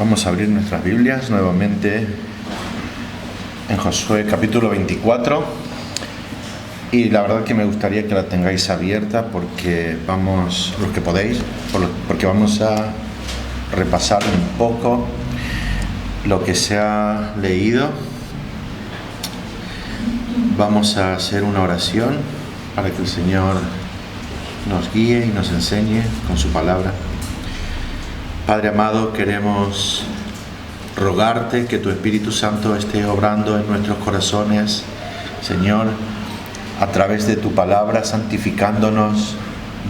Vamos a abrir nuestras Biblias nuevamente en Josué capítulo 24 y la verdad que me gustaría que la tengáis abierta porque vamos, los que podéis, porque vamos a repasar un poco lo que se ha leído. Vamos a hacer una oración para que el Señor nos guíe y nos enseñe con su palabra. Padre amado, queremos rogarte que tu Espíritu Santo esté obrando en nuestros corazones, Señor, a través de tu palabra, santificándonos,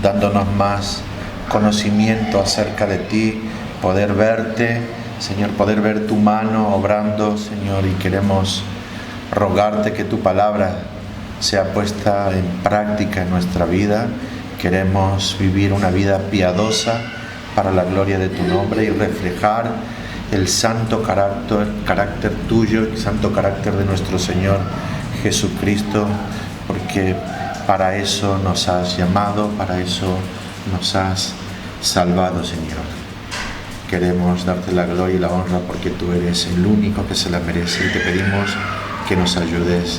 dándonos más conocimiento acerca de ti, poder verte, Señor, poder ver tu mano obrando, Señor, y queremos rogarte que tu palabra sea puesta en práctica en nuestra vida. Queremos vivir una vida piadosa para la gloria de tu nombre y reflejar el santo carácter tuyo, el santo carácter de nuestro Señor Jesucristo, porque para eso nos has llamado, para eso nos has salvado, Señor. Queremos darte la gloria y la honra porque tú eres el único que se la merece y te pedimos que nos ayudes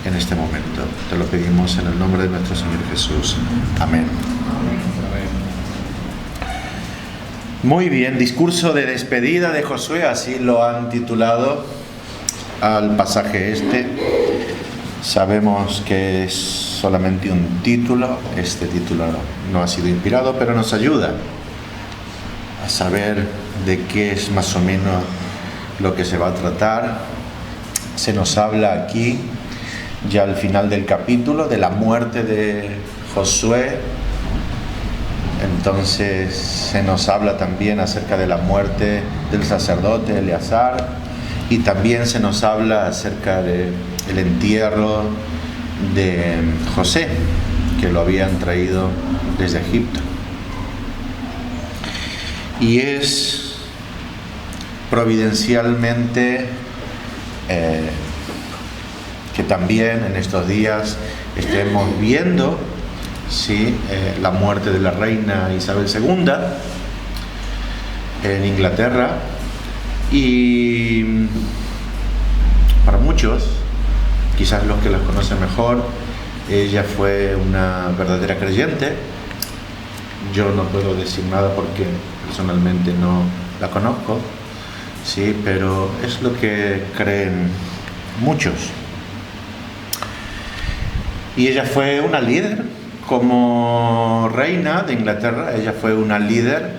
en este momento. Te lo pedimos en el nombre de nuestro Señor Jesús. Amén. Muy bien, discurso de despedida de Josué, así lo han titulado al pasaje este. Sabemos que es solamente un título, este título no ha sido inspirado, pero nos ayuda a saber de qué es más o menos lo que se va a tratar. Se nos habla aquí, ya al final del capítulo, de la muerte de Josué. Entonces se nos habla también acerca de la muerte del sacerdote Eleazar y también se nos habla acerca del entierro de José, que lo habían traído desde Egipto. Y es providencialmente que también en estos días estemos viendo la muerte de la reina Isabel II en Inglaterra, y para muchos, quizás los que la conocen mejor, ella fue una verdadera creyente. Yo no puedo decir nada porque personalmente no la conozco, pero es lo que creen muchos. Y ella fue una líder. Como reina de Inglaterra, ella fue una líder,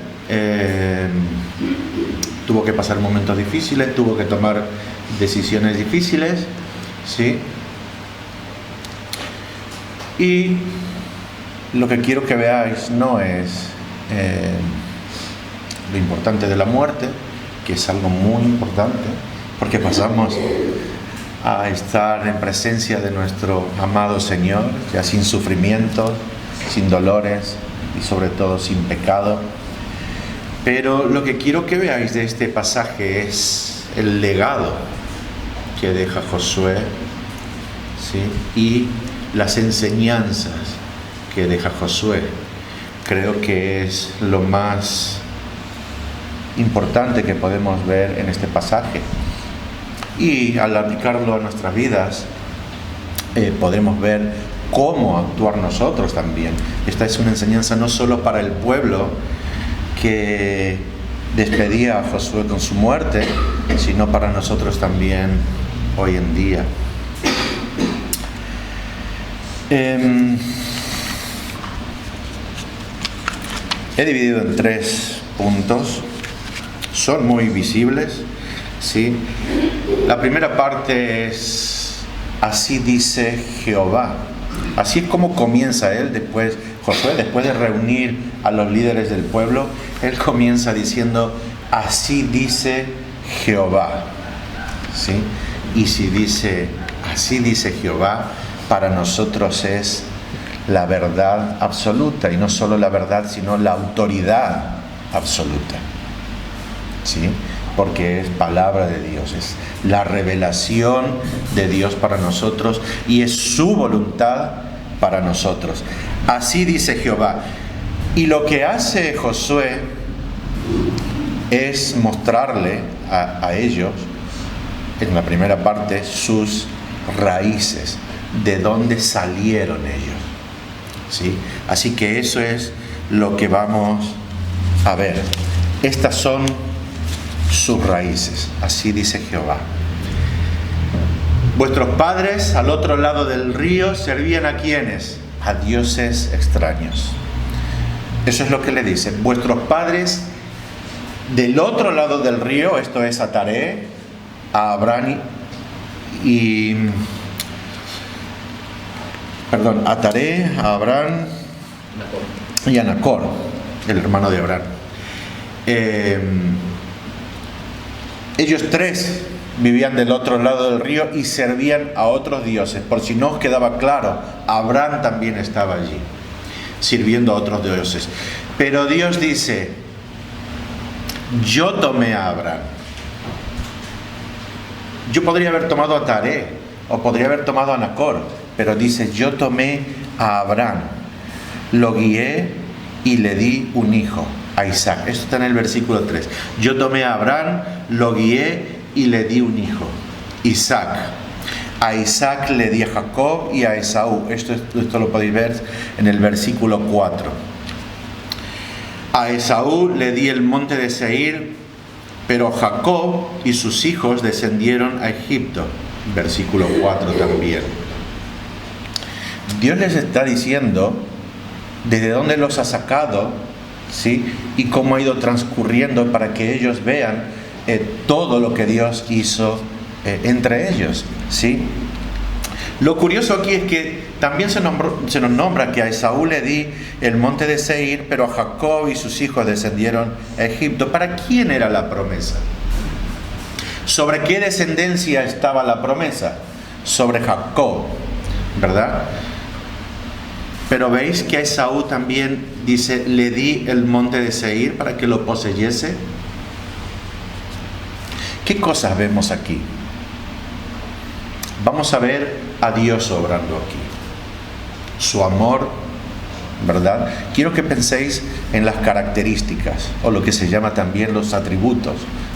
tuvo que pasar momentos difíciles, tuvo que tomar decisiones difíciles, y lo que quiero que veáis no es lo importante de la muerte, que es algo muy importante, porque pasamos a estar en presencia de nuestro amado Señor, ya sin sufrimiento, sin dolores y sobre todo sin pecado. Pero lo que quiero que veáis de este pasaje es el legado que deja Josué, y las enseñanzas que deja Josué. Creo que es lo más importante que podemos ver en este pasaje. Y al aplicarlo a nuestras vidas, podemos ver cómo actuar nosotros también. Esta es una enseñanza no solo para el pueblo que despedía a Josué con su muerte, sino para nosotros también hoy en día. He dividido en 3 puntos. Son muy visibles. La primera parte es: así dice Jehová. Así es como comienza Josué, después de reunir a los líderes del pueblo, él comienza diciendo: así dice Jehová. Y si dice así dice Jehová, para nosotros es la verdad absoluta, y no solo la verdad, sino la autoridad absoluta. Porque es palabra de Dios, es la revelación de Dios para nosotros y es su voluntad para nosotros. Así dice Jehová. Y lo que hace Josué es mostrarle a ellos, en la primera parte, sus raíces, de dónde salieron ellos, ¿sí? Así que eso es lo que vamos a ver. Estas son sus raíces, así dice Jehová. Vuestros padres al otro lado del río servían ¿a quiénes? A dioses extraños. Eso es lo que le dice. Vuestros padres del otro lado del río, esto es a Taré, a Abraham a Taré, a Abraham y a Nacor, el hermano de Abraham. Ellos tres vivían del otro lado del río y servían a otros dioses. Por si no os quedaba claro, Abraham también estaba allí, sirviendo a otros dioses. Pero Dios dice, yo tomé a Abraham. Yo podría haber tomado a Taré, o podría haber tomado a Nacor, pero dice, yo tomé a Abraham, lo guié y le di un hijo, a Isaac. Esto está en el versículo 3. Yo tomé a Abraham, lo guié y le di un hijo, Isaac. A Isaac le di a Jacob y a Esaú. Esto lo podéis ver en el versículo 4. A Esaú le di el monte de Seir, pero Jacob y sus hijos descendieron a Egipto. Versículo 4 también. Dios les está diciendo desde dónde los ha sacado, ¿sí? Y cómo ha ido transcurriendo para que ellos vean todo lo que Dios hizo entre ellos, ¿sí? Lo curioso aquí es que también se nos nombra que a Esaú le di el monte de Seir, pero a Jacob y sus hijos descendieron a Egipto. ¿Para quién era la promesa? ¿Sobre qué descendencia estaba la promesa? Sobre Jacob, ¿verdad? Pero veis que a Esaú también dice, le di el monte de Seir para que lo poseyese. ¿Qué cosas vemos aquí? Vamos a ver a Dios obrando aquí. Su amor, ¿verdad? Quiero que penséis en las características, o lo que se llama también los atributos,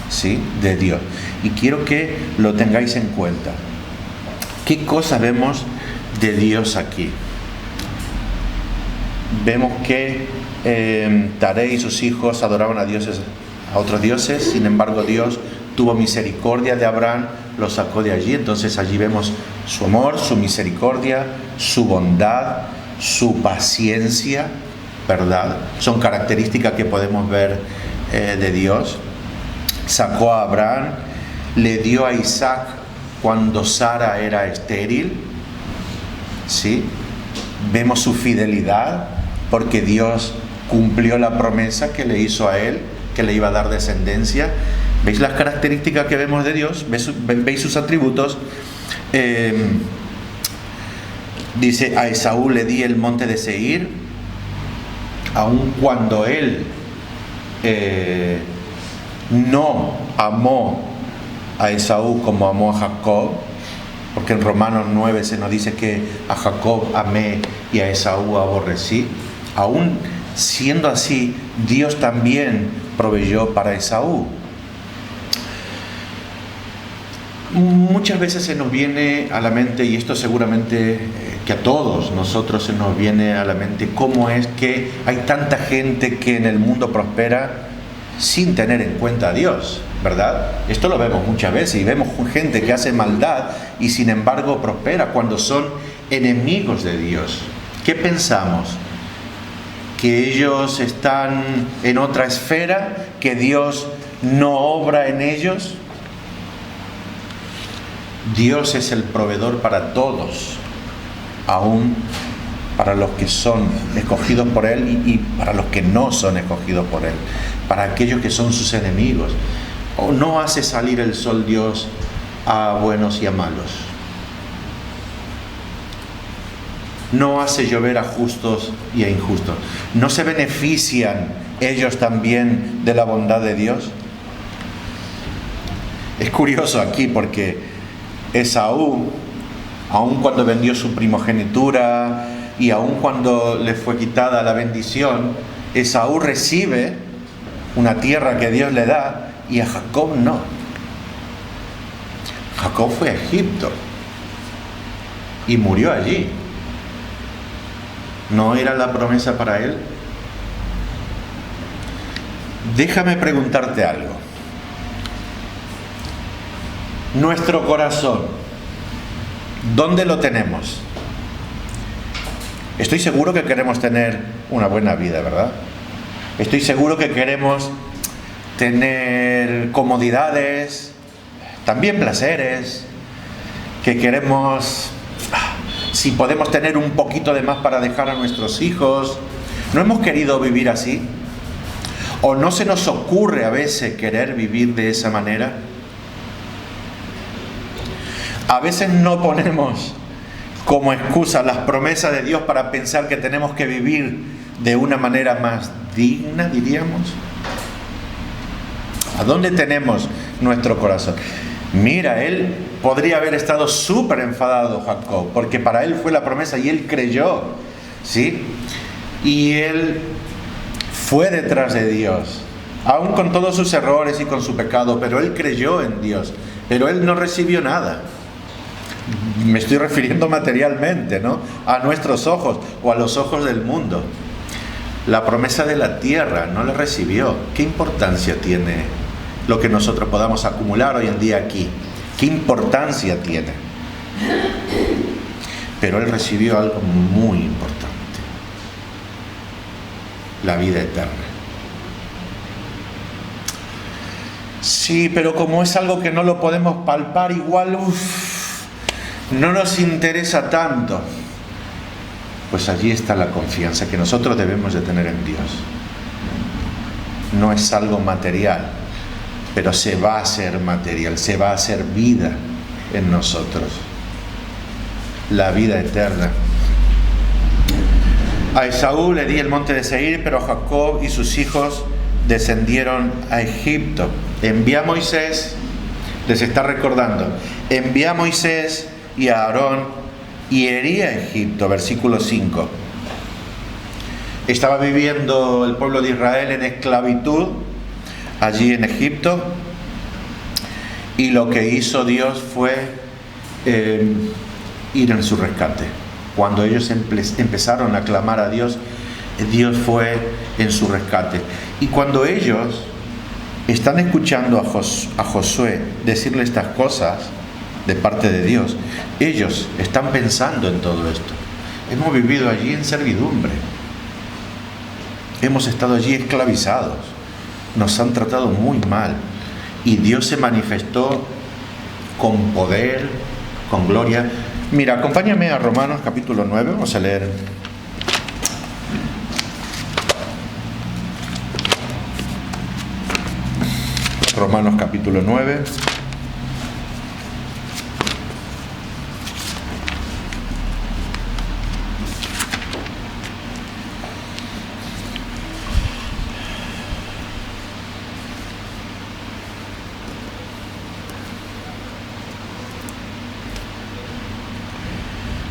¿sí?, de Dios. Y quiero que lo tengáis en cuenta. ¿Qué cosas vemos de Dios aquí? Vemos que Taré y sus hijos adoraban a otros dioses, sin embargo Dios tuvo misericordia de Abraham, lo sacó de allí. Entonces allí vemos su amor, su misericordia, su bondad, su paciencia, ¿verdad? Son características que podemos ver de Dios. Sacó a Abraham, le dio a Isaac cuando Sara era estéril, ¿sí? Vemos su fidelidad, porque Dios cumplió la promesa que le hizo a él, que le iba a dar descendencia. ¿Veis las características que vemos de Dios? ¿Veis sus atributos? Dice, a Esaú le di el monte de Seir, aun cuando él no amó a Esaú como amó a Jacob, porque en Romanos 9 se nos dice que a Jacob amé y a Esaú aborrecí. Aún siendo así, Dios también proveyó para Esaú. Muchas veces se nos viene a la mente, y esto seguramente que a todos nosotros se nos viene a la mente, cómo es que hay tanta gente que en el mundo prospera sin tener en cuenta a Dios, ¿verdad? Esto lo vemos muchas veces, y vemos gente que hace maldad y sin embargo prospera cuando son enemigos de Dios. ¿Qué pensamos? ¿Que ellos están en otra esfera? ¿Que Dios no obra en ellos? Dios es el proveedor para todos, aún para los que son escogidos por Él y para los que no son escogidos por Él, para aquellos que son sus enemigos. ¿O no hace salir el sol Dios a buenos y a malos? ¿No hace llover a justos y a injustos? ¿No se benefician ellos también de la bondad de Dios? Es curioso aquí porque Esaú, aun cuando vendió su primogenitura y aun cuando le fue quitada la bendición, Esaú recibe una tierra que Dios le da, y a Jacob no. Jacob fue a Egipto y murió allí. ¿No era la promesa para él? Déjame preguntarte algo. Nuestro corazón, ¿dónde lo tenemos? Estoy seguro que queremos tener una buena vida, ¿verdad? Estoy seguro que queremos tener comodidades, también placeres, que queremos, si podemos tener un poquito de más para dejar a nuestros hijos. ¿No hemos querido vivir así? ¿O no se nos ocurre a veces querer vivir de esa manera? A veces no ponemos como excusa las promesas de Dios para pensar que tenemos que vivir de una manera más digna, diríamos. ¿A dónde tenemos nuestro corazón? Mira, él podría haber estado súper enfadado, Jacob, porque para él fue la promesa y él creyó, ¿sí? Y él fue detrás de Dios, aún con todos sus errores y con su pecado, pero él creyó en Dios, pero él no recibió nada. Me estoy refiriendo materialmente, ¿no? A nuestros ojos o a los ojos del mundo. La promesa de la tierra no la recibió. ¿Qué importancia tiene lo que nosotros podamos acumular hoy en día aquí? ¿Qué importancia tiene? Pero él recibió algo muy importante: la vida eterna. Sí, pero como es algo que no lo podemos palpar, igual no nos interesa tanto. Pues allí está la confianza que nosotros debemos de tener en Dios. No es algo material, pero se va a hacer material, se va a hacer vida en nosotros. La vida eterna. A Esaú le di el monte de Seir, pero Jacob y sus hijos descendieron a Egipto. Envía a Moisés, les está recordando, envía a Moisés y a Aarón y herí a Egipto, versículo 5. Estaba viviendo el pueblo de Israel en esclavitud allí en Egipto, y lo que hizo Dios fue ir en su rescate. Cuando ellos empezaron a clamar a Dios, Dios fue en su rescate. Y cuando ellos están escuchando a Josué decirle estas cosas de parte de Dios, ellos están pensando en todo esto. Hemos vivido allí en servidumbre, hemos estado allí esclavizados, nos han tratado muy mal, y Dios se manifestó con poder, con gloria. Mira, acompáñame a Romanos capítulo 9, vamos a leer. Romanos capítulo 9.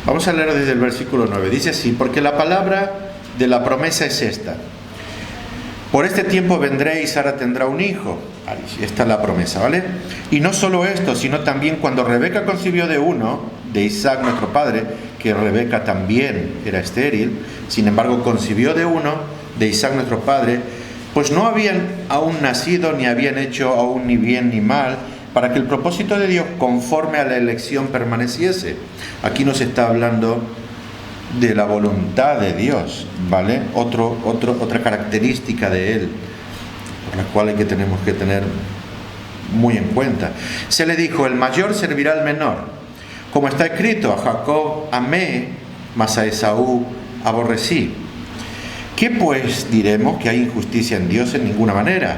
Vamos a leer desde el versículo 9. Dice así: porque la palabra de la promesa es esta: por este tiempo vendré y Sara tendrá un hijo. Ahí está la promesa, ¿vale? Y no solo esto, sino también cuando Rebeca concibió de uno, de Isaac nuestro padre, que Rebeca también era estéril, sin embargo concibió de uno, de Isaac nuestro padre, pues no habían aún nacido, ni habían hecho aún ni bien ni mal, para que el propósito de Dios conforme a la elección permaneciese. Aquí nos está hablando de la voluntad de Dios, ¿vale? Otra característica de Él, por la cual tenemos que tener muy en cuenta. Se le dijo: el mayor servirá al menor. Como está escrito: a Jacob amé, mas a Esaú aborrecí. ¿Qué pues diremos? ¿Que hay injusticia en Dios? En ninguna manera.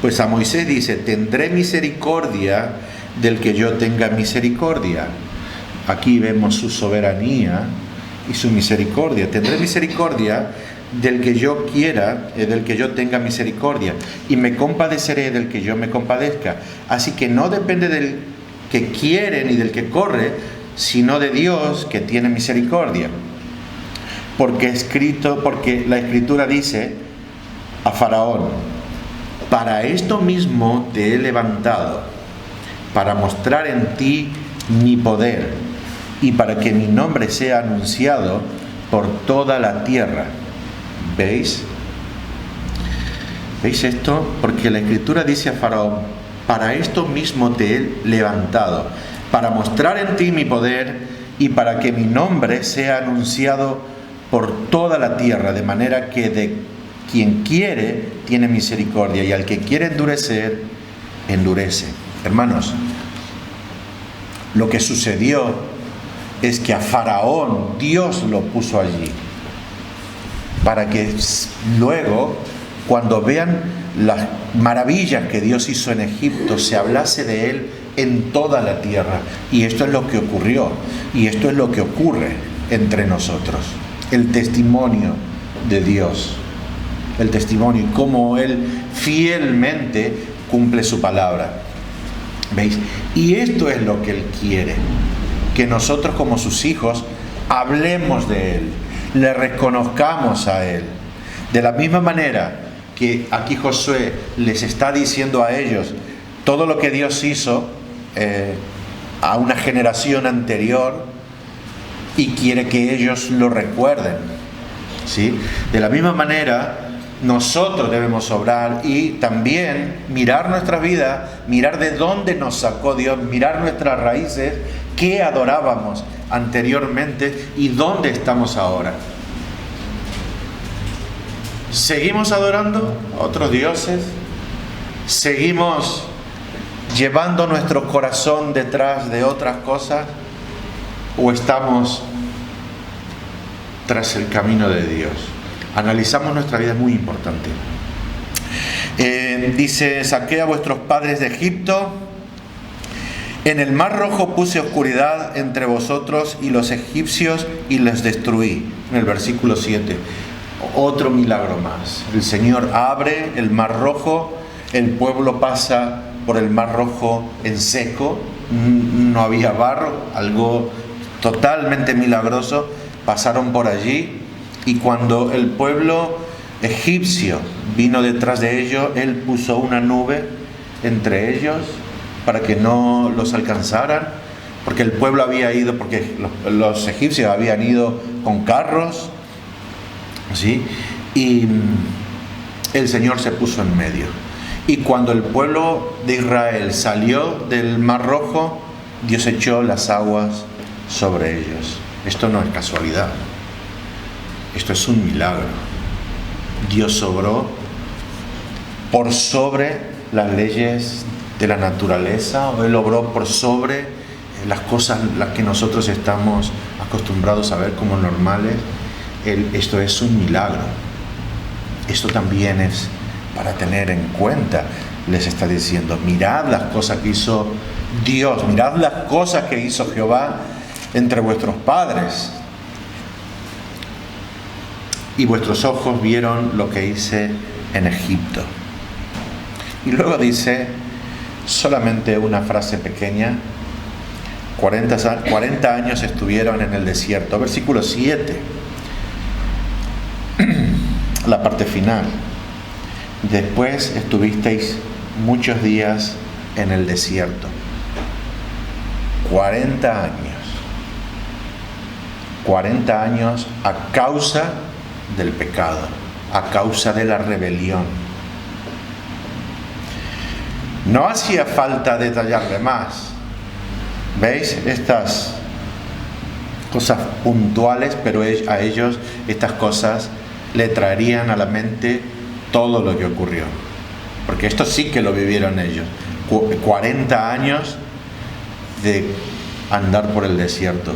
Pues a Moisés dice: tendré misericordia del que yo tenga misericordia. Aquí vemos su soberanía y su misericordia. Tendré misericordia del que yo quiera, del que yo tenga misericordia, y me compadeceré del que yo me compadezca. Así que no depende del que quiere ni del que corre, sino de Dios, que tiene misericordia. Porque la Escritura dice: a Faraón: para esto mismo te he levantado, para mostrar en ti mi poder y para que mi nombre sea anunciado por toda la tierra. ¿Veis? ¿Veis esto? Porque la Escritura dice a Faraón: para esto mismo te he levantado, para mostrar en ti mi poder y para que mi nombre sea anunciado por toda la tierra, de manera que de quien quiere tiene misericordia y al que quiere endurecer, endurece. Hermanos, lo que sucedió es que a Faraón Dios lo puso allí para que luego, cuando vean las maravillas que Dios hizo en Egipto, se hablase de él en toda la tierra. Y esto es lo que ocurrió, y esto es lo que ocurre entre nosotros. El testimonio de Dios, el testimonio y cómo Él fielmente cumple su palabra. ¿Veis? Y esto es lo que Él quiere, que nosotros como sus hijos hablemos de Él, le reconozcamos a Él. De la misma manera que aquí Josué les está diciendo a ellos todo lo que Dios hizo a una generación anterior y quiere que ellos lo recuerden, ¿sí? De la misma manera nosotros debemos obrar y también mirar nuestra vida, mirar de dónde nos sacó Dios, mirar nuestras raíces, qué adorábamos anteriormente y dónde estamos ahora. ¿Seguimos adorando a otros dioses? ¿Seguimos llevando nuestro corazón detrás de otras cosas? ¿O estamos tras el camino de Dios? Analizamos nuestra vida, es muy importante. Dice: saqué a vuestros padres de Egipto, en el mar rojo puse oscuridad entre vosotros y los egipcios y los destruí. En el versículo 7. Otro milagro más. El Señor abre el mar rojo, el pueblo pasa por el mar rojo en seco, no había barro, algo totalmente milagroso. Pasaron por allí y cuando el pueblo egipcio vino detrás de ellos, Él puso una nube entre ellos para que no los alcanzaran, porque el pueblo había ido, porque los egipcios habían ido con carros, ¿sí? Y el Señor se puso en medio. Y cuando el pueblo de Israel salió del Mar Rojo, Dios echó las aguas sobre ellos. Esto no es casualidad. Esto es un milagro. Dios obró por sobre las leyes de la naturaleza, o Él obró por sobre las cosas las que nosotros estamos acostumbrados a ver como normales. Esto es un milagro. Esto también es para tener en cuenta. Les está diciendo: mirad las cosas que hizo Dios, mirad las cosas que hizo Jehová entre vuestros padres. Y vuestros ojos vieron lo que hice en Egipto. Y luego dice solamente una frase pequeña: 40 años estuvieron en el desierto. Versículo 7. La parte final. Después estuvisteis muchos días en el desierto. 40 años. 40 años a causa del pecado, a causa de la rebelión. No hacía falta detallarle más. ¿Veis? Estas cosas puntuales, pero a ellos estas cosas le traerían a la mente todo lo que ocurrió. Porque esto sí que lo vivieron ellos. 40 años de andar por el desierto.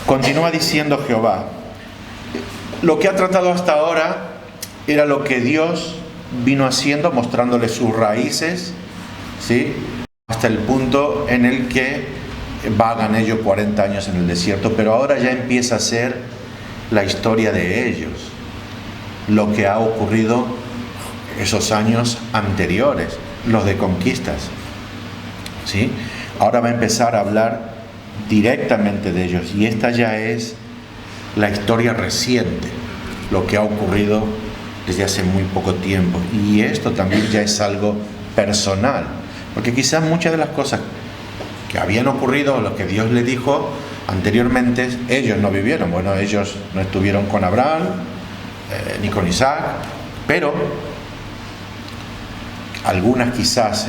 Continúa diciendo Jehová: lo que ha tratado hasta ahora era lo que Dios vino haciendo, mostrándole sus raíces, ¿sí? Hasta el punto en el que vagan ellos 40 años en el desierto, pero ahora ya empieza a ser la historia de ellos, lo que ha ocurrido esos años anteriores, los de conquistas, ¿sí? Ahora va a empezar a hablar directamente de ellos, y esta ya es la historia reciente. lo que ha ocurrido desde hace muy poco tiempo. Y esto también ya es algo personal, porque quizás muchas de las cosas que habían ocurrido, lo que Dios le dijo anteriormente, ellos no vivieron. Bueno, ellos no estuvieron con Abraham ni con Isaac, pero algunas quizás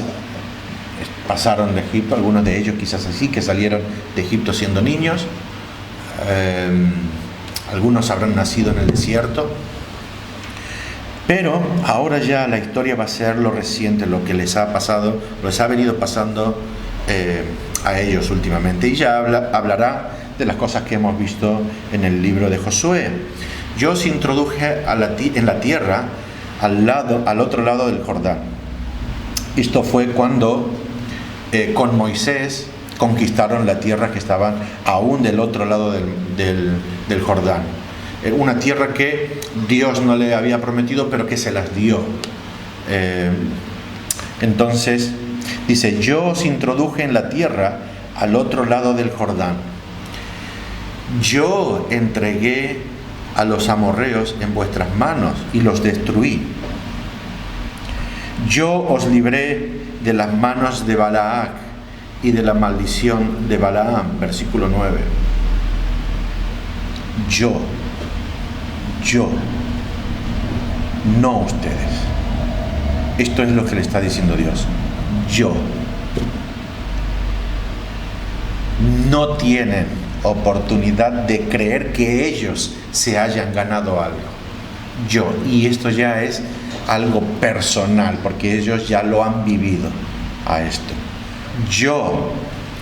pasaron de Egipto, algunos de ellos quizás así, que salieron de Egipto siendo niños, algunos habrán nacido en el desierto, pero ahora ya la historia va a ser lo reciente, lo que les ha pasado, les ha venido pasando a ellos últimamente, y ya hablará de las cosas que hemos visto en el libro de Josué. Yo os introduje en la tierra al otro lado del Jordán. Esto fue cuando con Moisés conquistaron la tierra que estaban aún del otro lado del Jordán. Una tierra que Dios no le había prometido, pero que se las dio. Entonces dice: yo os introduje en la tierra al otro lado del Jordán. Yo entregué a los amorreos en vuestras manos y los destruí. Yo os libré de las manos de Balac y de la maldición de Balaam. Versículo 9. Yo, no ustedes. Esto es lo que le está diciendo Dios. Yo. No tienen oportunidad de creer que ellos se hayan ganado algo. Yo. Y esto ya es algo personal, porque ellos ya lo han vivido a esto. Yo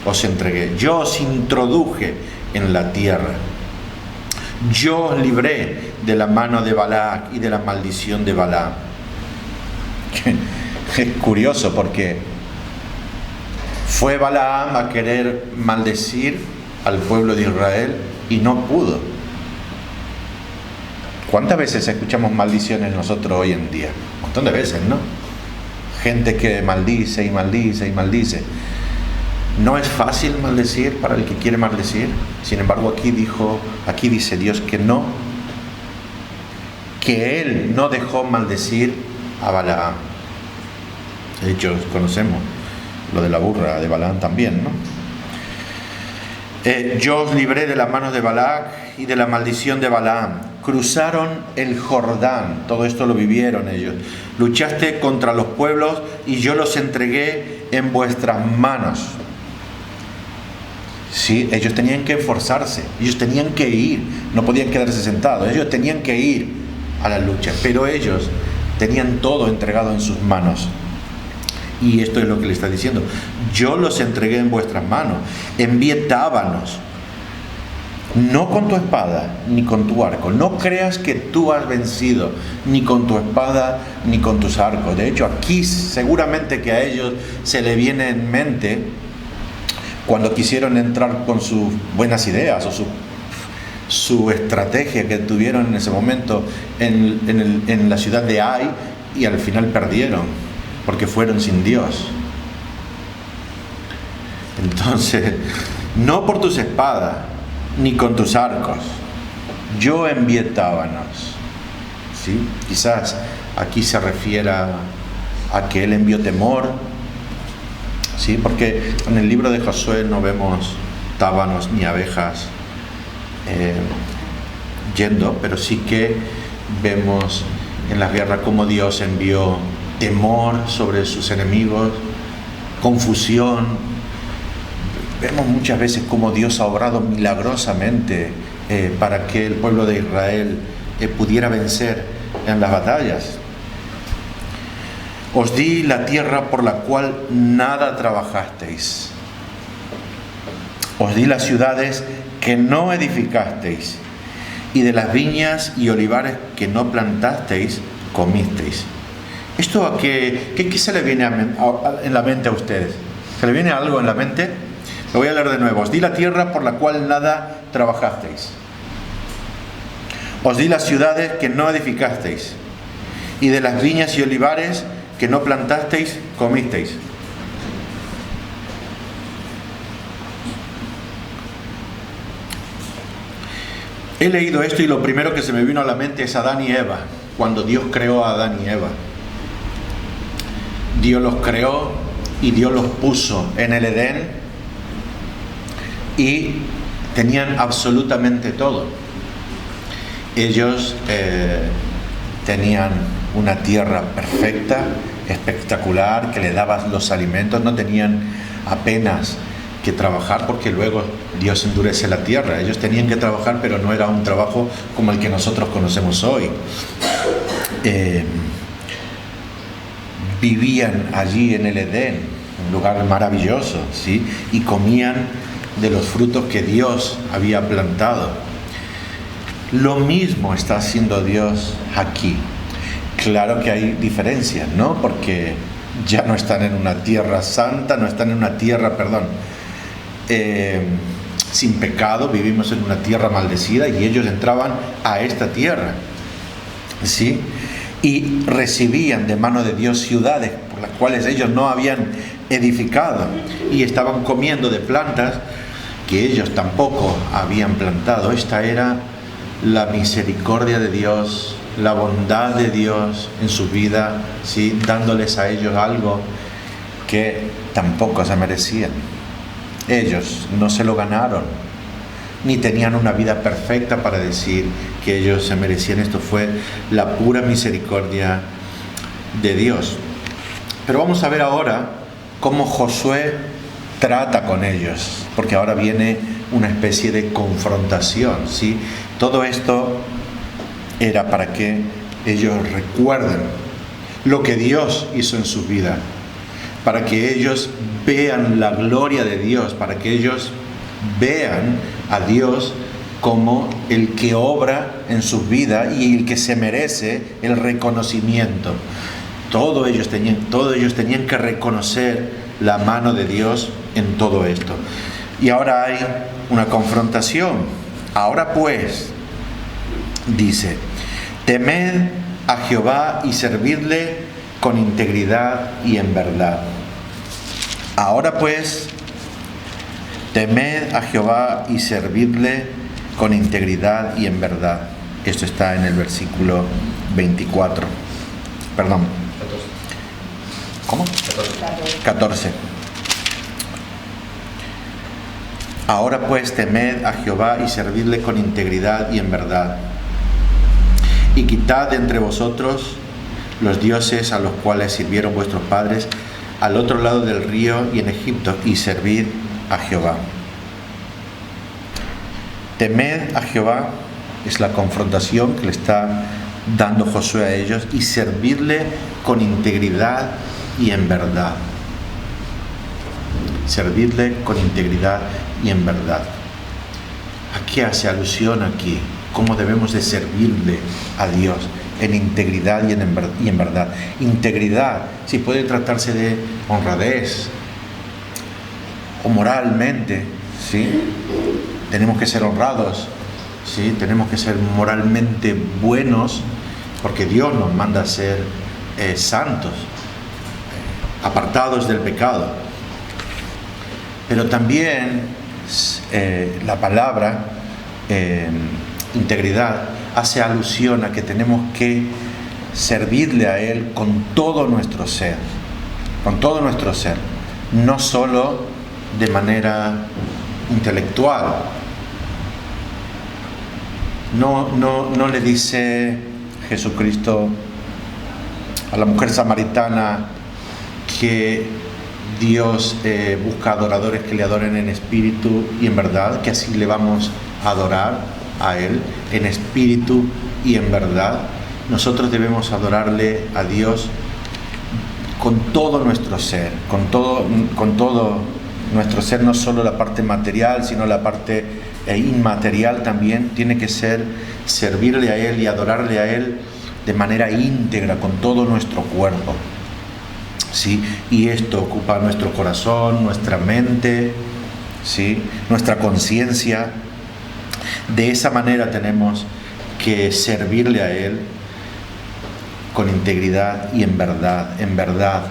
os entregué, yo os introduje en la tierra, yo os libré de la mano de Balac y de la maldición de Balaam. Es curioso, porque fue Balaam a querer maldecir al pueblo de Israel y no pudo. ¿Cuántas veces escuchamos maldiciones nosotros hoy en día? Un montón de veces, ¿no? Gente que maldice y maldice y maldice. No es fácil maldecir para el que quiere maldecir. Sin embargo, aquí dice Dios que no, que Él no dejó maldecir a Balaam. De hecho, conocemos lo de la burra de Balaam también, ¿no? Yo os libré de las manos de Balac y de la maldición de Balaam. Cruzaron el Jordán, todo esto lo vivieron ellos. Luchaste contra los pueblos y yo los entregué en vuestras manos. Sí, ellos tenían que esforzarse, ellos tenían que ir, no podían quedarse sentados, ellos tenían que ir a la lucha, pero ellos tenían todo entregado en sus manos. Y esto es lo que le está diciendo: yo los entregué en vuestras manos, envié tábanos, no con tu espada ni con tu arco. No creas que tú has vencido ni con tu espada ni con tus arcos. De hecho, aquí seguramente que a ellos se le viene en mente cuando quisieron entrar con sus buenas ideas o su estrategia que tuvieron en ese momento en la ciudad de Ai, y al final perdieron porque fueron sin Dios. Entonces, no por tus espadas ni con tus arcos, yo envié tábanos. ¿Sí? Quizás aquí se refiera a que Él envió temor, ¿sí? Porque en el libro de Josué no vemos tábanos ni abejas yendo, pero sí que vemos en la guerra cómo Dios envió temor sobre sus enemigos, confusión. Vemos muchas veces cómo Dios ha obrado milagrosamente para que el pueblo de Israel pudiera vencer en las batallas. Os di la tierra por la cual nada trabajasteis. Os di las ciudades que no edificasteis, y de las viñas y olivares que no plantasteis, comisteis. ¿Esto a qué se le viene en la mente a ustedes? ¿Se le viene algo en la mente? Lo voy a leer de nuevo. Os di la tierra por la cual nada trabajasteis. Os di las ciudades que no edificasteis, y de las viñas y olivares que no plantasteis, comisteis. He leído esto y lo primero que se me vino a la mente es Adán y Eva, cuando Dios creó a Adán y Eva. Dios los creó y Dios los puso en el Edén y tenían absolutamente todo. Ellos tenían una tierra perfecta, espectacular, que le daba los alimentos, no tenían apenas que trabajar porque luego Dios endurece la tierra. Ellos tenían que trabajar, pero no era un trabajo como el que nosotros conocemos hoy. Vivían allí en el Edén, un lugar maravilloso, ¿sí? Y comían de los frutos que Dios había plantado. Lo mismo está haciendo Dios aquí. Claro que hay diferencias, ¿no? Porque ya no están en una tierra santa, no están en una tierra, sin pecado. Vivimos en una tierra maldecida y ellos entraban a esta tierra, ¿sí? Y recibían de mano de Dios ciudades por las cuales ellos no habían edificado y estaban comiendo de plantas que ellos tampoco habían plantado. Esta era la misericordia de Dios, la bondad de Dios en su vida, ¿sí? Dándoles a ellos algo que tampoco se merecían. Ellos no se lo ganaron, ni tenían una vida perfecta para decir que ellos se merecían. Esto fue la pura misericordia de Dios. Pero vamos a ver ahora cómo Josué trata con ellos, porque ahora viene una especie de confrontación, ¿sí? Todo esto era para que ellos recuerden lo que Dios hizo en su vida, para que ellos vean la gloria de Dios, para que ellos vean a Dios como el que obra en su vida y el que se merece el reconocimiento. Todos ellos tenían que reconocer la mano de Dios en todo esto. Y ahora hay una confrontación. Ahora pues, dice, temed a Jehová y servidle con integridad y en verdad. Ahora pues, temed a Jehová y servidle con integridad y en verdad. Esto está en el versículo 24. Perdón. 14. ¿Cómo? 14. Ahora pues temed a Jehová y servidle con integridad y en verdad. Y quitad de entre vosotros los dioses a los cuales sirvieron vuestros padres al otro lado del río y en Egipto, y servid a Jehová. Temed a Jehová es la confrontación que le está dando Josué a ellos, y servirle con integridad y en verdad. Servirle con integridad y en verdad. ¿A qué hace alusión aquí? ¿Cómo debemos de servirle a Dios? En integridad y en verdad. Integridad, si puede tratarse de honradez o moralmente, ¿sí? Tenemos que ser honrados, ¿sí? Tenemos que ser moralmente buenos, porque Dios nos manda a ser santos, apartados del pecado. Pero también la palabra integridad hace alusión a que tenemos que servirle a Él con todo nuestro ser, no solo de manera intelectual. No le dice Jesucristo a la mujer samaritana que Dios busca adoradores que le adoren en espíritu y en verdad, que así le vamos a adorar a Él en espíritu y en verdad. Nosotros debemos adorarle a Dios con todo nuestro ser, con todo nuestro ser, no solo la parte material, sino la parte inmaterial también. Tiene que ser servirle a Él y adorarle a Él de manera íntegra, con todo nuestro cuerpo, ¿sí? Y esto ocupa nuestro corazón, nuestra mente, ¿sí? Nuestra conciencia. De esa manera tenemos que servirle a Él con integridad y en verdad. En verdad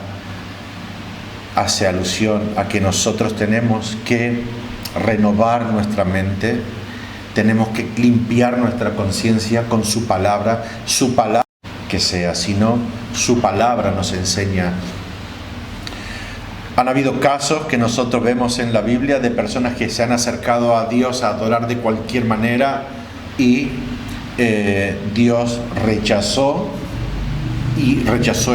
hace alusión a que nosotros tenemos que renovar nuestra mente, tenemos que limpiar nuestra conciencia con su palabra que sea, sino su palabra nos enseña. Han habido casos que nosotros vemos en la Biblia de personas que se han acercado a Dios a adorar de cualquier manera y Dios rechazó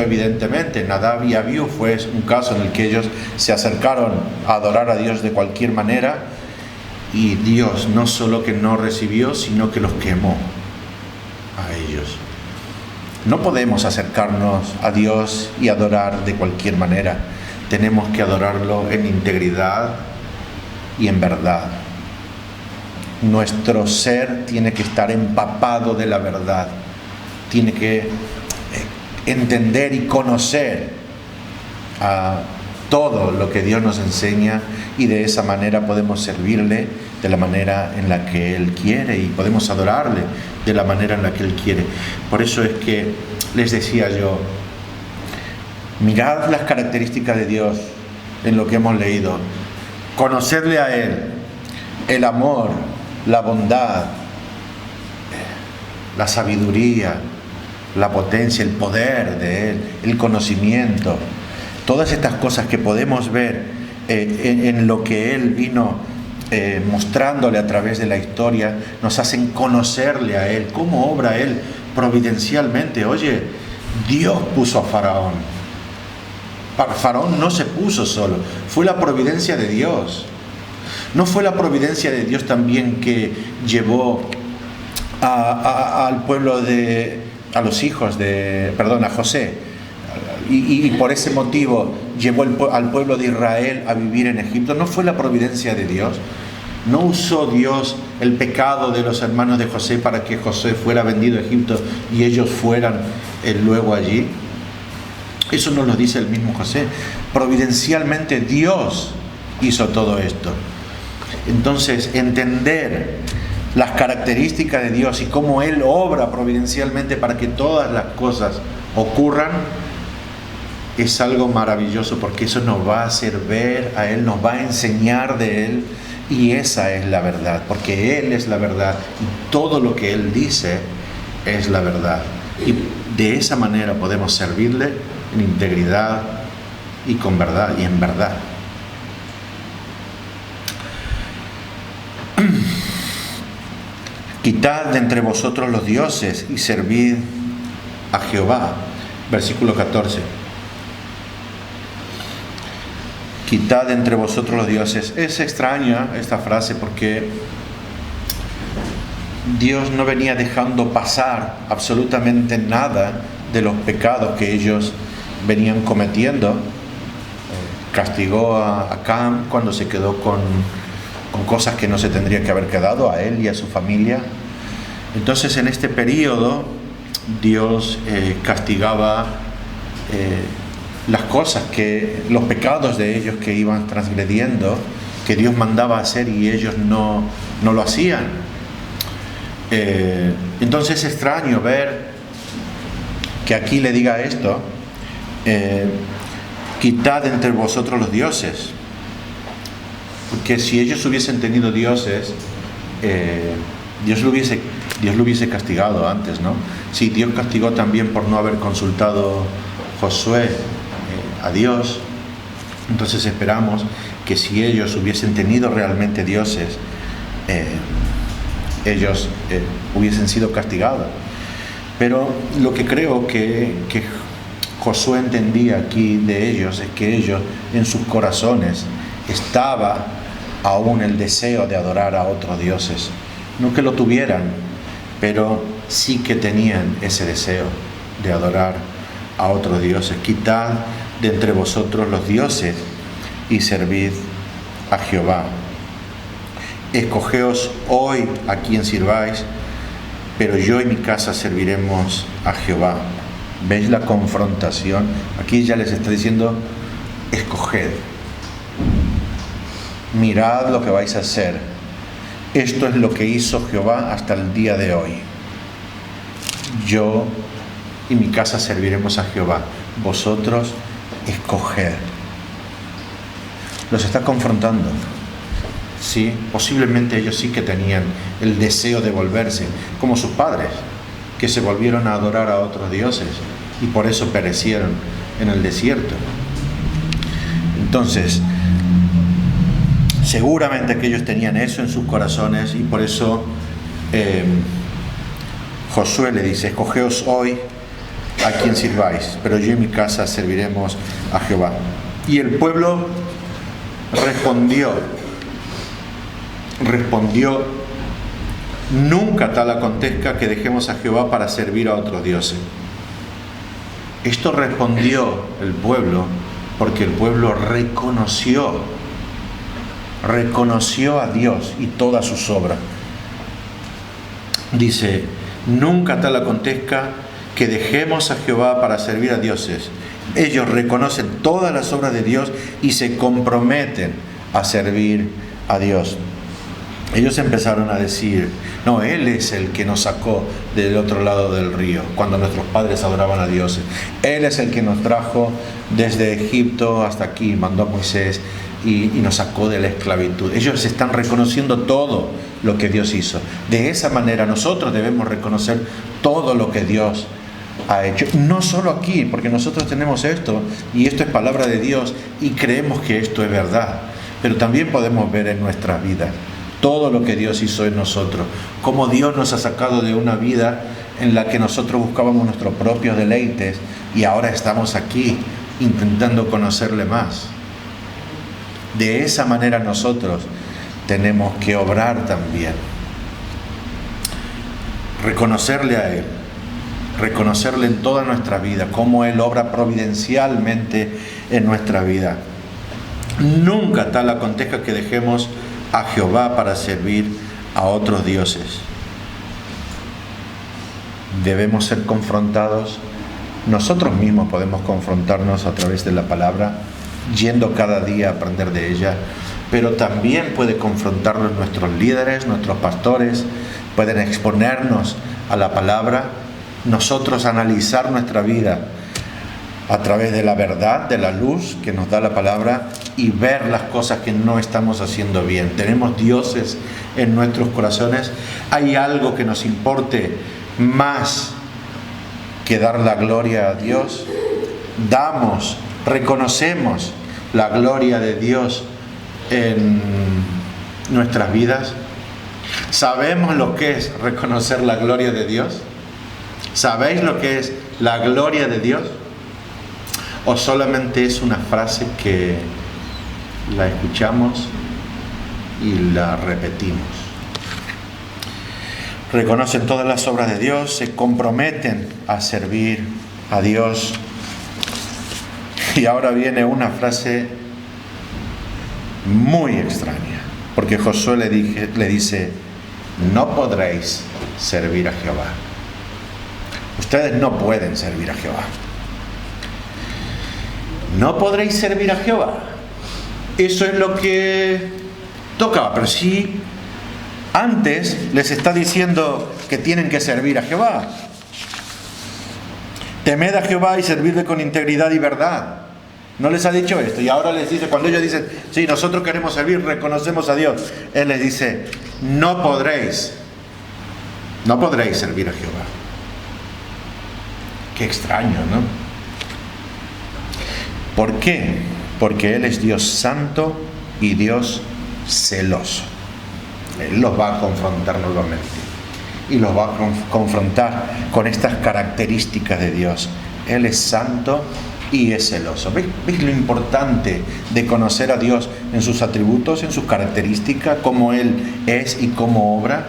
evidentemente. Nadab y Abiú fue un caso en el que ellos se acercaron a adorar a Dios de cualquier manera y Dios no solo que no recibió, sino que los quemó a ellos. No podemos acercarnos a Dios y adorar de cualquier manera. Tenemos que adorarlo en integridad y en verdad. Nuestro ser tiene que estar empapado de la verdad. Tiene que entender y conocer a todo lo que Dios nos enseña, y de esa manera podemos servirle de la manera en la que Él quiere y podemos adorarle de la manera en la que Él quiere. Por eso es que les decía yo, mirad las características de Dios en lo que hemos leído, conocerle a Él, el amor, la bondad, la sabiduría, la potencia, el poder de Él, el conocimiento, todas estas cosas que podemos ver en lo que Él vino mostrándole a través de la historia, nos hacen conocerle a Él, cómo obra Él providencialmente. Oye, Dios puso a Faraón. Faraón no se puso solo, fue la providencia de Dios. ¿No fue la providencia de Dios también que llevó al pueblo a José? Y por ese motivo llevó al pueblo de Israel a vivir en Egipto. ¿No fue la providencia de Dios? ¿No usó Dios el pecado de los hermanos de José para que José fuera vendido a Egipto y ellos fueran luego allí? Eso nos lo dice el mismo José. Providencialmente Dios hizo todo esto. Entonces, entender las características de Dios y cómo Él obra providencialmente para que todas las cosas ocurran es algo maravilloso, porque eso nos va a hacer ver a Él, nos va a enseñar de Él, y esa es la verdad, porque Él es la verdad y todo lo que Él dice es la verdad, y de esa manera podemos servirle en integridad y con verdad y en verdad. Quitad de entre vosotros los dioses y servid a Jehová. Versículo 14. Quitad de entre vosotros los dioses. Es extraña esta frase porque Dios no venía dejando pasar absolutamente nada de los pecados que ellos venían cometiendo. Castigó a Cam cuando se quedó con cosas que no se tendría que haber quedado, a él y a su familia. Entonces, en este periodo Dios castigaba los pecados de ellos que iban transgrediendo, que Dios mandaba hacer y ellos no lo hacían. Entonces es extraño ver que aquí le diga esto: quitad entre vosotros los dioses. Porque si ellos hubiesen tenido dioses, Dios lo hubiese castigado antes, ¿no? Sí, Dios castigó también por no haber consultado Josué a Dios. Entonces esperamos que si ellos hubiesen tenido realmente dioses, ellos hubiesen sido castigados. Pero lo que creo que Josué entendía aquí de ellos es que ellos en sus corazones estaba aún el deseo de adorar a otros dioses. No que lo tuvieran, pero sí que tenían ese deseo de adorar a otros dioses. Quitad de entre vosotros los dioses y servid a Jehová. Escogeos hoy a quien sirváis, pero yo y mi casa serviremos a Jehová. ¿Veis la confrontación? Aquí ya les está diciendo: escoged. Mirad lo que vais a hacer. Esto es lo que hizo Jehová hasta el día de hoy. Yo y mi casa serviremos a Jehová. Vosotros escoged. Los está confrontando. ¿sí? Posiblemente ellos sí que tenían el deseo de volverse, como sus padres, que se volvieron a adorar a otros dioses y por eso perecieron en el desierto. Entonces, seguramente que ellos tenían eso en sus corazones y por eso Josué le dice: escogeos hoy a quien sirváis, pero yo y mi casa serviremos a Jehová. Y el pueblo respondió: nunca tal acontezca que dejemos a Jehová para servir a otros dioses. Esto respondió el pueblo porque el pueblo reconoció a Dios y todas sus obras. Dice: nunca tal acontezca que dejemos a Jehová para servir a dioses. Ellos reconocen todas las obras de Dios y se comprometen a servir a Dios. Ellos empezaron a decir: no, Él es el que nos sacó del otro lado del río, cuando nuestros padres adoraban a dioses. Él es el que nos trajo desde Egipto hasta aquí, mandó a Moisés y nos sacó de la esclavitud. Ellos están reconociendo todo lo que Dios hizo. De esa manera nosotros debemos reconocer todo lo que Dios ha hecho. No solo aquí, porque nosotros tenemos esto, y esto es palabra de Dios, y creemos que esto es verdad. Pero también podemos ver en nuestras vidas todo lo que Dios hizo en nosotros, cómo Dios nos ha sacado de una vida en la que nosotros buscábamos nuestros propios deleites y ahora estamos aquí intentando conocerle más. De esa manera nosotros tenemos que obrar también. Reconocerle a Él, reconocerle en toda nuestra vida, cómo Él obra providencialmente en nuestra vida. Nunca tal acontezca que dejemos a Jehová para servir a otros dioses. Debemos ser confrontados. Nosotros mismos podemos confrontarnos a través de la palabra, yendo cada día a aprender de ella, pero también puede confrontarnos nuestros líderes, nuestros pastores, pueden exponernos a la palabra, nosotros analizar nuestra vida a través de la verdad, de la luz que nos da la palabra y ver las cosas que no estamos haciendo bien. Tenemos dioses en nuestros corazones. ¿Hay algo que nos importe más que dar la gloria a Dios? Reconocemos la gloria de Dios en nuestras vidas. ¿Sabemos lo que es reconocer la gloria de Dios? ¿Sabéis lo que es la gloria de Dios? ¿O solamente es una frase que la escuchamos y la repetimos? Reconocen todas las obras de Dios, se comprometen a servir a Dios. Y ahora viene una frase muy extraña, porque Josué le dice: no podréis servir a Jehová. Ustedes no pueden servir a Jehová. No podréis servir a Jehová. Eso es lo que tocaba. Pero sí, antes les está diciendo que tienen que servir a Jehová. Temed a Jehová y servidle con integridad y verdad. No les ha dicho esto. Y ahora les dice, cuando ellos dicen: sí, nosotros queremos servir, reconocemos a Dios. Él les dice: no podréis servir a Jehová. Qué extraño, ¿no? ¿Por qué? Porque Él es Dios santo y Dios celoso. Él los va a confrontar nuevamente. Y los va a confrontar con estas características de Dios. Él es santo y es celoso. ¿Veis lo importante de conocer a Dios en sus atributos, en sus características, cómo Él es y cómo obra?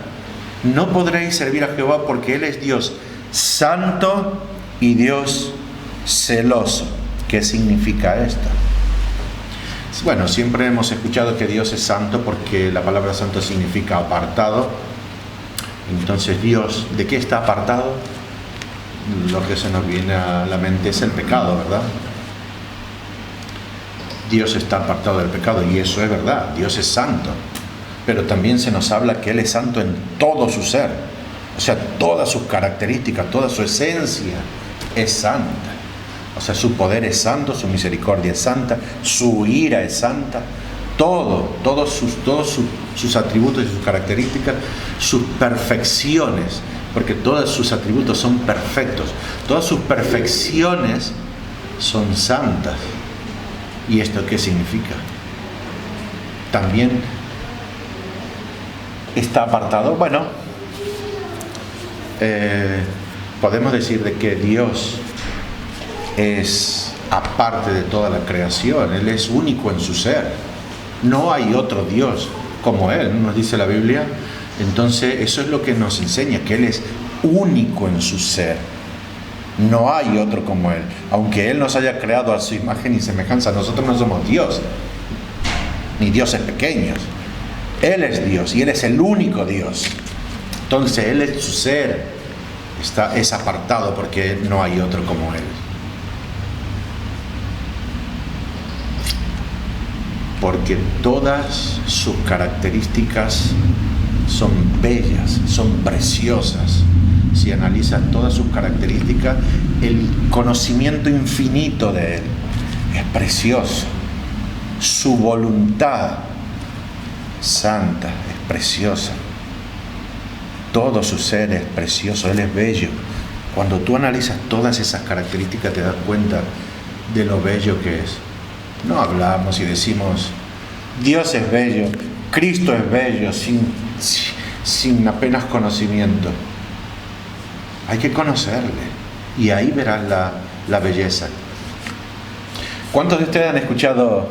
No podréis servir a Jehová porque Él es Dios santo y Dios celoso. ¿Qué significa esto? Bueno, siempre hemos escuchado que Dios es santo porque la palabra santo significa apartado. Entonces, Dios, ¿de qué está apartado? Lo que se nos viene a la mente es el pecado, ¿verdad? Dios está apartado del pecado y eso es verdad, Dios es santo. Pero también se nos habla que Él es santo en todo su ser. O sea, todas sus características, toda su esencia es santa. O sea, su poder es santo, su misericordia es santa, su ira es santa. todos sus atributos y sus características, sus perfecciones, porque todos sus atributos son perfectos, todas sus perfecciones son santas. ¿Y esto qué significa? También está apartado, podemos decir de que Dios es aparte de toda la creación, Él es único en su ser, no hay otro Dios como Él, nos dice la Biblia. Entonces eso es lo que nos enseña, que Él es único en su ser, no hay otro como Él. Aunque Él nos haya creado a su imagen y semejanza, nosotros no somos Dios, ni dioses pequeños. Él es Dios y Él es el único Dios. Entonces Él en su ser es apartado porque no hay otro como Él. Porque todas sus características son bellas, son preciosas. Si analizas todas sus características, el conocimiento infinito de Él es precioso. Su voluntad santa es preciosa. Todo su ser es precioso, Él es bello. Cuando tú analizas todas esas características te das cuenta de lo bello que es. No hablamos y decimos, Dios es bello, Cristo es bello, sin apenas conocimiento. Hay que conocerle y ahí verás la belleza. ¿Cuántos de ustedes han escuchado?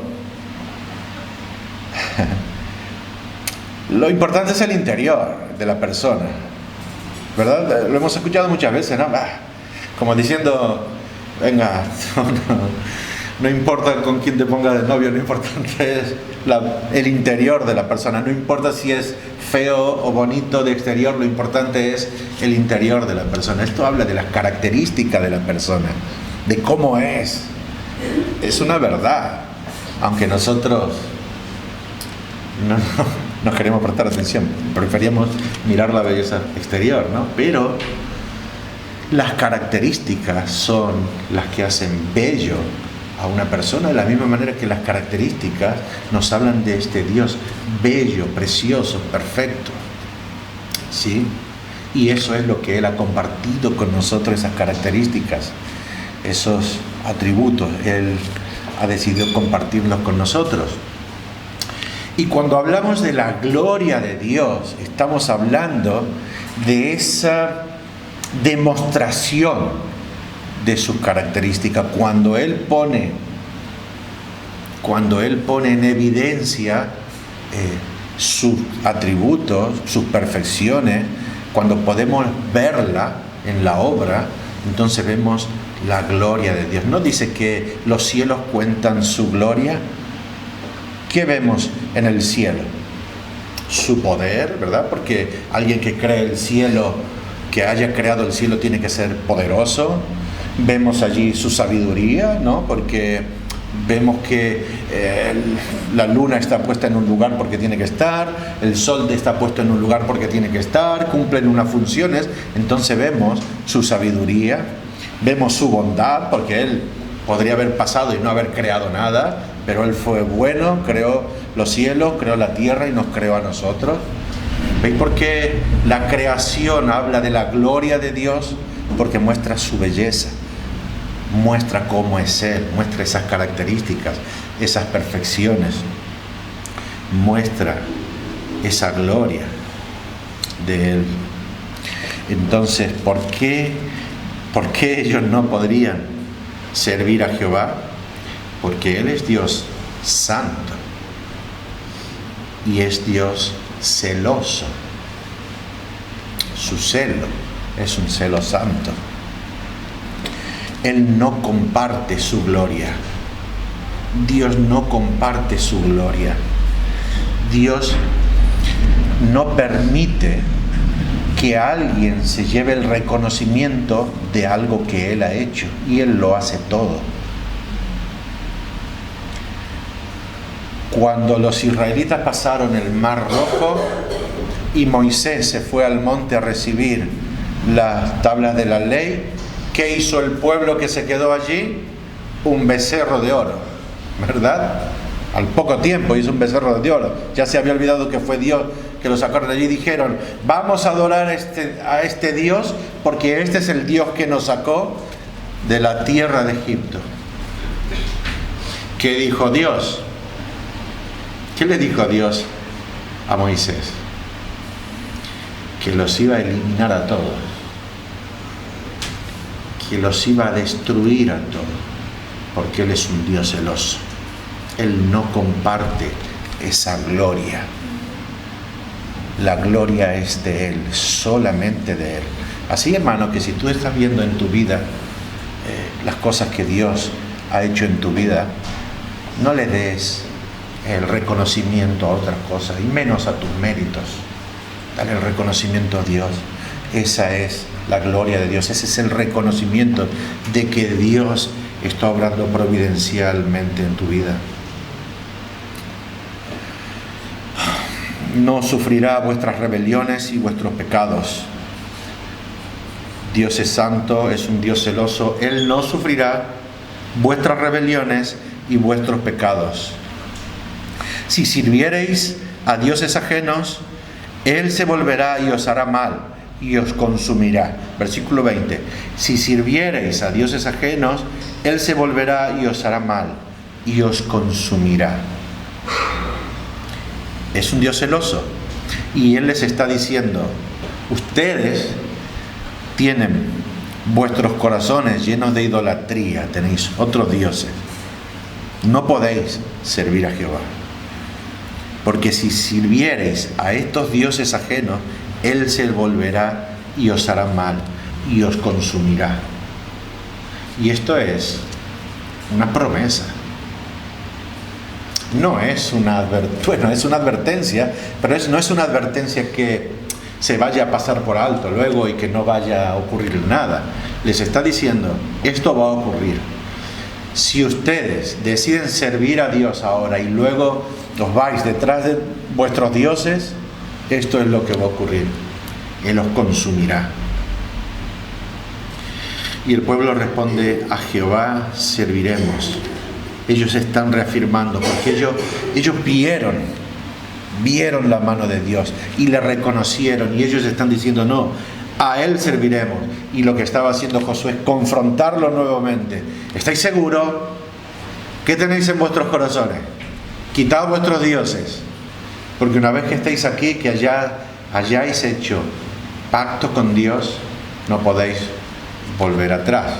Lo importante es el interior de la persona, ¿verdad? Lo hemos escuchado muchas veces, ¿no? Como diciendo, venga, no importa con quién te pongas de novio, lo importante es el interior de la persona. No importa si es feo o bonito de exterior, lo importante es el interior de la persona. Esto habla de las características de la persona, de cómo es. Es una verdad, aunque nosotros no queremos prestar atención, preferíamos mirar la belleza exterior, ¿no? Pero las características son las que hacen bello a una persona, de la misma manera que las características nos hablan de este Dios bello, precioso, perfecto, ¿sí? Y eso es lo que Él ha compartido con nosotros, esas características, esos atributos. Él ha decidido compartirlos con nosotros. Y cuando hablamos de la gloria de Dios, estamos hablando de esa demostración de sus características. Cuando Él pone en evidencia sus atributos, sus perfecciones, cuando podemos verla en la obra, entonces vemos la gloria de Dios. ¿No dice que los cielos cuentan su gloria? ¿Qué vemos en el cielo? Su poder, ¿verdad? Porque alguien que cree el cielo, que haya creado el cielo, tiene que ser poderoso. Vemos allí su sabiduría, ¿no? Porque vemos que la luna está puesta en un lugar porque tiene que estar, el sol está puesto en un lugar porque tiene que estar, cumplen unas funciones. Entonces vemos su sabiduría, vemos su bondad, porque Él podría haber pasado y no haber creado nada, pero Él fue bueno, creó los cielos, creó la tierra y nos creó a nosotros. ¿Veis por qué la creación habla de la gloria de Dios? Porque muestra su belleza, muestra cómo es Él, muestra esas características, esas perfecciones, muestra esa gloria de Él. Entonces, ¿por qué ellos no podrían servir a Jehová? Porque Él es Dios santo y es Dios celoso. Su celo es un celo santo. Él no comparte su gloria. Dios no comparte su gloria. Dios no permite que alguien se lleve el reconocimiento de algo que Él ha hecho, y Él lo hace todo. Cuando los israelitas pasaron el Mar Rojo y Moisés se fue al monte a recibir las tablas de la ley, ¿qué hizo el pueblo que se quedó allí? Un becerro de oro, ¿verdad? Al poco tiempo hizo un becerro de oro. Ya se había olvidado que fue Dios que lo sacó de allí. Dijeron, vamos a adorar a este Dios porque este es el Dios que nos sacó de la tierra de Egipto. ¿Qué dijo Dios? ¿Qué le dijo Dios a Moisés? Que los iba a eliminar a todos. Que los iba a destruir a todos. Porque Él es un Dios celoso. Él no comparte esa gloria. La gloria es de Él, solamente de Él. Así, hermano, que si tú estás viendo en tu vida las cosas que Dios ha hecho en tu vida, no le des el reconocimiento a otras cosas, y menos a tus méritos. Dale el reconocimiento a Dios. Esa es la gloria de Dios. Ese es el reconocimiento de que Dios está obrando providencialmente en tu vida. No sufrirá vuestras rebeliones y vuestros pecados. Dios es santo, es un Dios celoso. Él no sufrirá vuestras rebeliones y vuestros pecados. Si sirviereis a dioses ajenos, Él se volverá y os hará mal y os consumirá. Versículo 20. Si sirviereis a dioses ajenos, Él se volverá y os hará mal y os consumirá. Es un Dios celoso. Y Él les está diciendo, ustedes tienen vuestros corazones llenos de idolatría, tenéis otros dioses. No podéis servir a Jehová. Porque si sirviereis a estos dioses ajenos, Él se volverá y os hará mal y os consumirá. Y esto es una promesa. No es una es una advertencia, pero no es una advertencia que se vaya a pasar por alto luego y que no vaya a ocurrir nada. Les está diciendo, esto va a ocurrir. Si ustedes deciden servir a Dios ahora y luego os vais detrás de vuestros dioses, esto es lo que va a ocurrir. Él os consumirá. Y el pueblo responde, a Jehová serviremos. Ellos están reafirmando, porque ellos vieron la mano de Dios y le reconocieron, y ellos están diciendo, no, a Él serviremos. Y lo que estaba haciendo Josué es confrontarlo nuevamente. ¿Estáis seguros? ¿Qué tenéis en vuestros corazones? Quitad vuestros dioses, porque una vez que estéis aquí, que hayáis hecho pacto con Dios, no podéis volver atrás.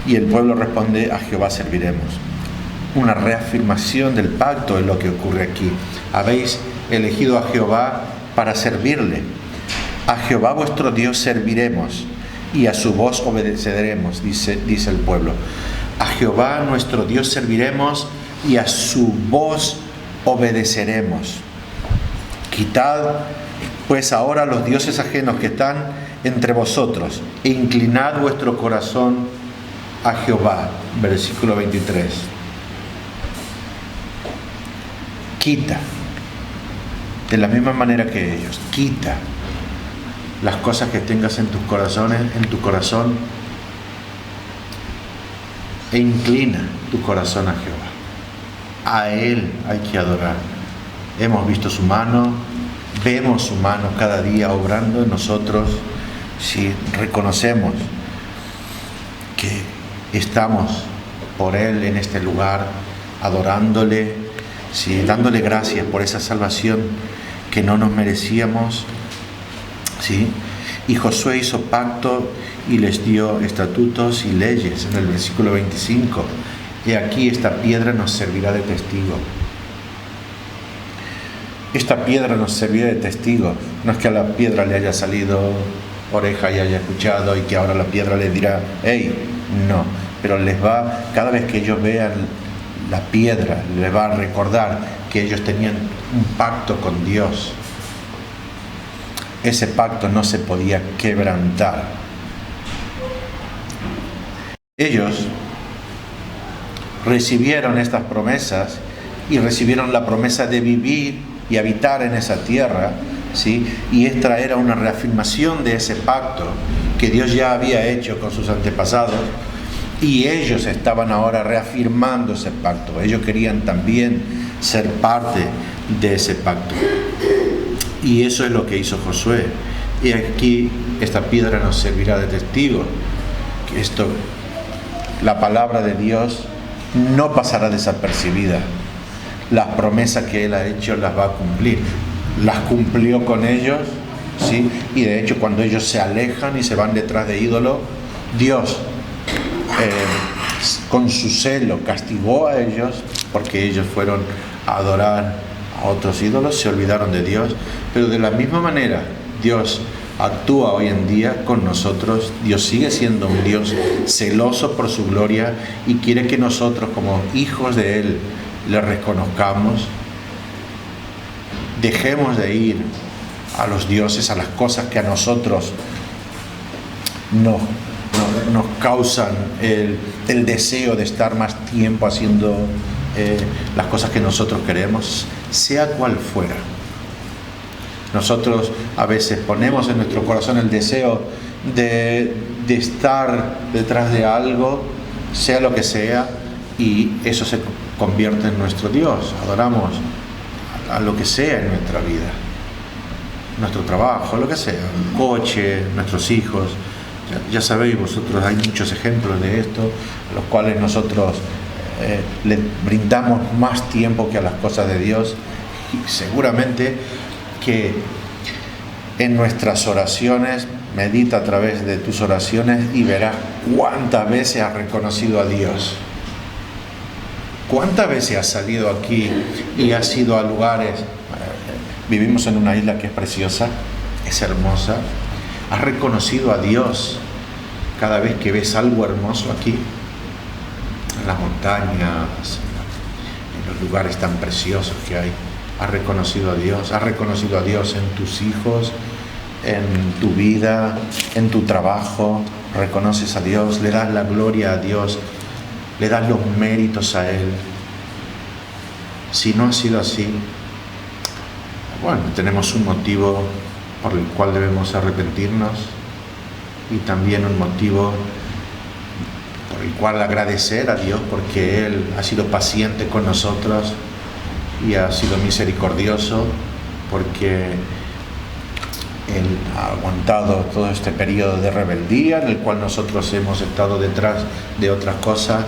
Y el pueblo responde, a Jehová serviremos. Una reafirmación del pacto es lo que ocurre aquí. Habéis elegido a Jehová para servirle. A Jehová vuestro Dios serviremos y a su voz obedeceremos, dice el pueblo. A Jehová nuestro Dios serviremos y a su voz obedeceremos. Quitad pues ahora los dioses ajenos que están entre vosotros e inclinad vuestro corazón a Jehová. Versículo 23. Quita, de la misma manera que ellos, quita las cosas que tengas en tus corazones, en tu corazón, e inclina tu corazón a Jehová. A Él hay que adorar. Hemos visto su mano, vemos su mano cada día obrando en nosotros. Si reconocemos que estamos por Él en este lugar, adorándole, ¿sí? Dándole gracias por esa salvación que no nos merecíamos, ¿sí? Y Josué hizo pacto y les dio estatutos y leyes. En el versículo 25, y aquí esta piedra nos servirá de testigo. Esta piedra nos servirá de testigo. No es que a la piedra le haya salido oreja y haya escuchado y que ahora la piedra le dirá, hey, no, pero les va, cada vez que ellos vean la piedra, les va a recordar que ellos tenían un pacto con Dios. Ese pacto no se podía quebrantar. Ellos recibieron estas promesas y recibieron la promesa de vivir y habitar en esa tierra, ¿sí? Y esta era una reafirmación de ese pacto que Dios ya había hecho con sus antepasados Y ellos estaban ahora reafirmando ese pacto. Ellos querían también ser parte de ese pacto. Y eso es lo que hizo Josué. Y aquí esta piedra nos servirá de testigo. Que la palabra de Dios no pasará desapercibida. Las promesas que Él ha hecho las va a cumplir. Las cumplió con ellos, ¿sí? Y de hecho cuando ellos se alejan y se van detrás de ídolos, Dios con su celo castigó a ellos porque ellos fueron a adorar a otros ídolos, se olvidaron de Dios. Pero de la misma manera Dios actúa hoy en día con nosotros. Dios sigue siendo un Dios celoso por su gloria y quiere que nosotros como hijos de Él le reconozcamos. Dejemos de ir a los dioses, a las cosas que a nosotros nos causan el deseo de estar más tiempo haciendo las cosas que nosotros queremos, sea cual fuera. Nosotros a veces ponemos en nuestro corazón el deseo de estar detrás de algo, sea lo que sea, y eso se convierte en nuestro Dios. Adoramos a lo que sea en nuestra vida, nuestro trabajo, lo que sea, el coche, nuestros hijos. Ya sabéis vosotros, hay muchos ejemplos de esto, a los cuales nosotros le brindamos más tiempo que a las cosas de Dios. Y seguramente que en nuestras oraciones, medita a través de tus oraciones y verás cuántas veces has reconocido a Dios. ¿Cuántas veces has salido aquí y has ido a lugares? Vivimos en una isla que es preciosa, es hermosa. Has reconocido a Dios cada vez que ves algo hermoso aquí, en las montañas, en los lugares tan preciosos que hay. Has reconocido a Dios en tus hijos, en tu vida, en tu trabajo. Reconoces a Dios, le das la gloria a Dios, le das los méritos a Él. Si no ha sido así, bueno, tenemos un motivo por el cual debemos arrepentirnos y también un motivo por el cual agradecer a Dios, porque Él ha sido paciente con nosotros y ha sido misericordioso, porque Él ha aguantado todo este periodo de rebeldía en el cual nosotros hemos estado detrás de otras cosas,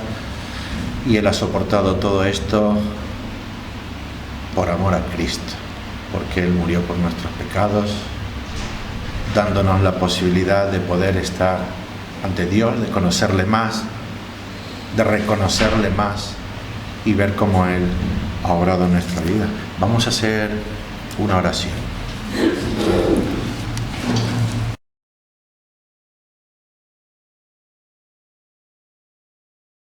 y Él ha soportado todo esto por amor a Cristo, porque Él murió por nuestros pecados, dándonos la posibilidad de poder estar ante Dios, de conocerle más, de reconocerle más y ver cómo Él ha obrado en nuestra vida. Vamos a hacer una oración.